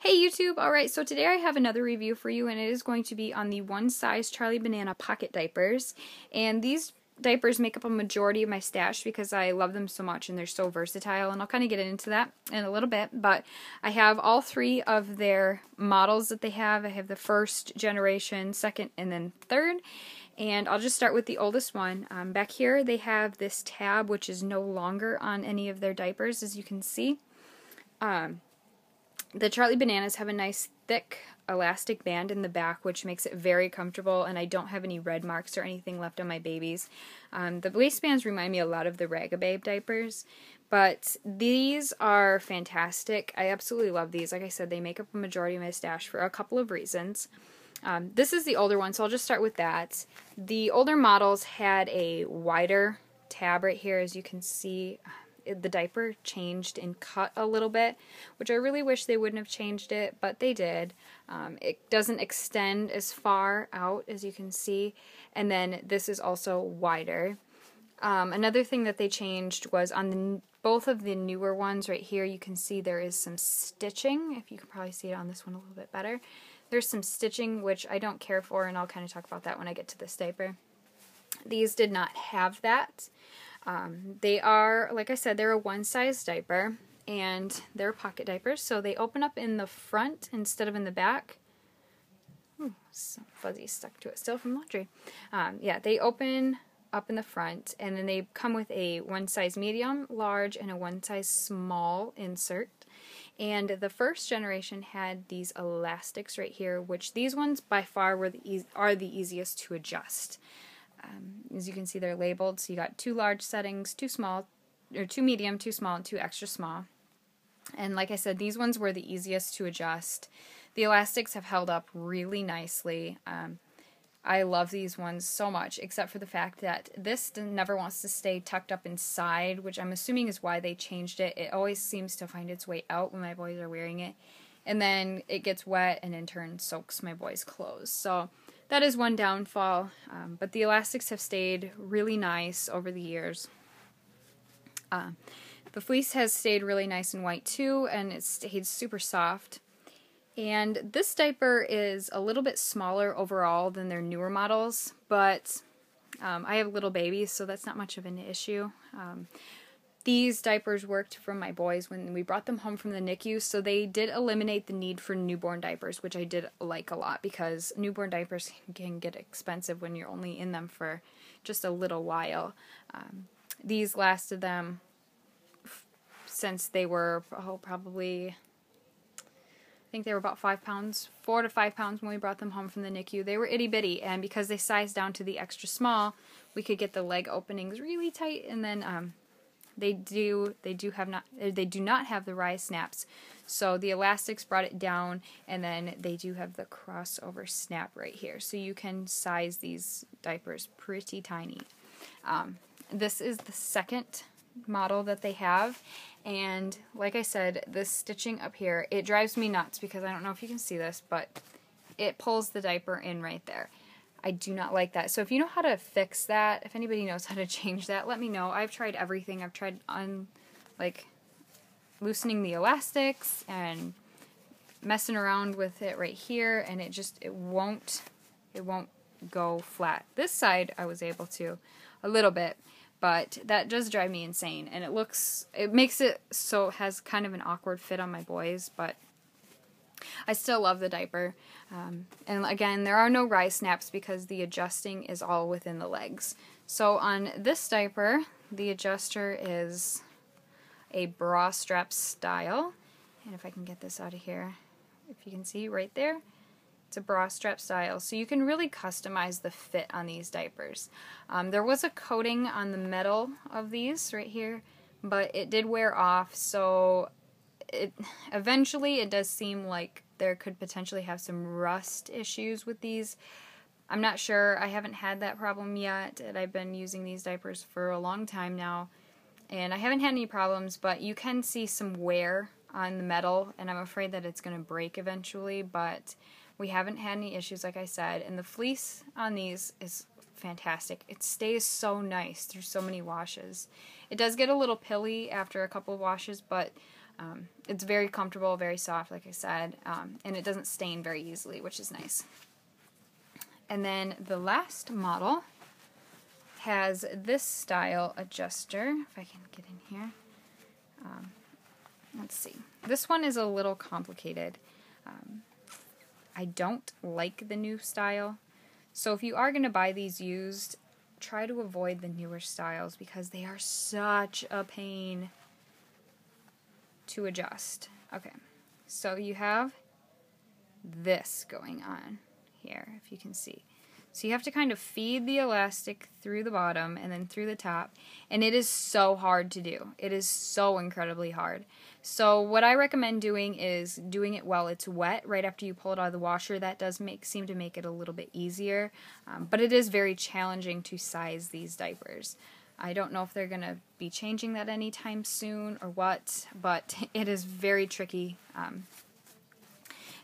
Hey YouTube! Alright, so today I have another review for you, and it is going to be on the one size Charlie Banana pocket diapers. And these diapers make up a majority of my stash because I love them so much and they're so versatile, and I'll kind of get into that in a little bit. But I have all three of their models that they have. I have the first generation, second, and then third. And I'll just start with the oldest one. Back here they have this tab which is no longer on any of their diapers, as you can see. The Charlie Bananas have a nice thick elastic band in the back, which makes it very comfortable, and I don't have any red marks or anything left on my babies. The waistbands remind me a lot of the Ragababe diapers, but these are fantastic. I absolutely love these. Like I said, they make up a majority of my stash for a couple of reasons. This is the older one, so I'll just start with that. The older models had a wider tab right here, as you can see. The diaper changed and cut a little bit, which I really wish they wouldn't have changed it, but they did. It doesn't extend as far out, as you can see, and then this is also wider. Another thing that they changed was on both of the newer ones right here, you can see there is some stitching. If you can probably see it on this one a little bit better. There's some stitching, which I don't care for, and I'll kind of talk about that when I get to this diaper. These did not have that. They are, like I said, they're a one-size diaper, and they're pocket diapers, so they open up in the front instead of in the back. Ooh, some fuzzy stuck to it still from laundry. Yeah, they open up in the front, and then they come with a one-size medium, large, and a one-size small insert. And the first generation had these elastics right here, which these ones by far are the easiest to adjust. As you can see, they're labeled, so you got 2 large settings, 2 small, or 2 medium, 2 small, and 2 extra small. And like I said, these ones were the easiest to adjust. The elastics have held up really nicely. I love these ones so much, except for the fact that this never wants to stay tucked up inside, which I'm assuming is why they changed it. It always seems to find its way out when my boys are wearing it, and then it gets wet and in turn soaks my boys' clothes. So that is one downfall, but the elastics have stayed really nice over the years. The fleece has stayed really nice and white too, and it's stayed super soft. And this diaper is a little bit smaller overall than their newer models, but I have little babies, so that's not much of an issue. These diapers worked for my boys when we brought them home from the NICU, so they did eliminate the need for newborn diapers, which I did like a lot, because newborn diapers can get expensive when you're only in them for just a little while. These lasted them since they were probably, I think they were about 5 pounds, 4 to 5 pounds when we brought them home from the NICU. They were itty bitty, and because they sized down to the extra small, we could get the leg openings really tight, and then they do not have the rise snaps, so the elastics brought it down, and then they do have the crossover snap right here, so you can size these diapers pretty tiny. This is the second model that they have, and like I said, this stitching up here, it drives me nuts because I don't know if you can see this, but it pulls the diaper in right there. I do not like that. So if you know how to fix that, if anybody knows how to change that, let me know. I've tried everything. I've tried loosening the elastics and messing around with it right here, and it won't go flat. This side I was able to a little bit, but that does drive me insane, and it makes it so it has kind of an awkward fit on my boys, but I still love the diaper. And again, there are no rise snaps because the adjusting is all within the legs. So on this diaper, the adjuster is a bra strap style. And if I can get this out of here, if you can see right there, it's a bra strap style. So you can really customize the fit on these diapers. There was a coating on the metal of these right here, but it did wear off, so eventually it does seem like there could potentially have some rust issues with these. I'm not sure. I haven't had that problem yet, and I've been using these diapers for a long time now, and I haven't had any problems, but you can see some wear on the metal, and I'm afraid that it's going to break eventually, but we haven't had any issues, like I said, and the fleece on these is fantastic. It stays so nice through so many washes. It does get a little pilly after a couple of washes, but It's very comfortable, very soft, like I said, and it doesn't stain very easily, which is nice. And then the last model has this style adjuster, if I can get in here. Let's see. This one is a little complicated. I don't like the new style. So if you are going to buy these used, try to avoid the newer styles because they are such a pain to adjust. Okay, so you have this going on here, if you can see. So you have to kind of feed the elastic through the bottom and then through the top, and it is so hard to do. It is so incredibly hard. So what I recommend doing is doing it while it's wet, right after you pull it out of the washer. That does seem to make it a little bit easier, but it is very challenging to size these diapers. I don't know if they're going to be changing that anytime soon or what, but it is very tricky.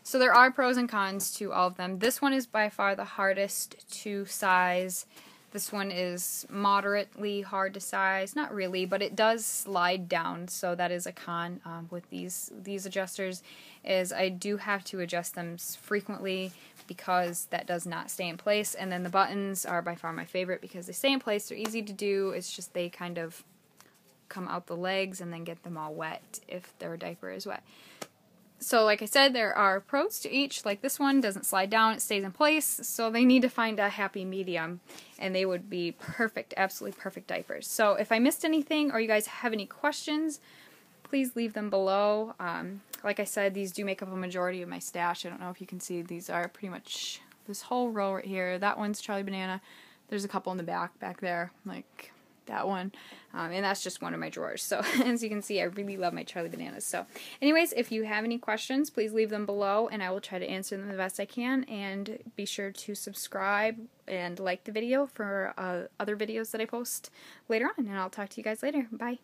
So there are pros and cons to all of them. This one is by far the hardest to size. This one is moderately hard to size. Not really, but it does slide down, so that is a con with these adjusters, is I do have to adjust them frequently because that does not stay in place. And then the buttons are by far my favorite because they stay in place. They're easy to do. It's just they kind of come out the legs and then get them all wet if their diaper is wet. So like I said, there are pros to each. Like this one doesn't slide down, it stays in place, so they need to find a happy medium, and they would be perfect, absolutely perfect diapers. So if I missed anything or you guys have any questions, please leave them below. Like I said, these do make up a majority of my stash. I don't know if you can see, these are pretty much this whole row right here. That one's Charlie Banana. There's a couple in the back there, like that one, and that's just one of my drawers. So as you can see, I really love my Charlie Bananas. So anyways, if you have any questions, please leave them below and I will try to answer them the best I can, and be sure to subscribe and like the video for other videos that I post later on, and I'll talk to you guys later. Bye.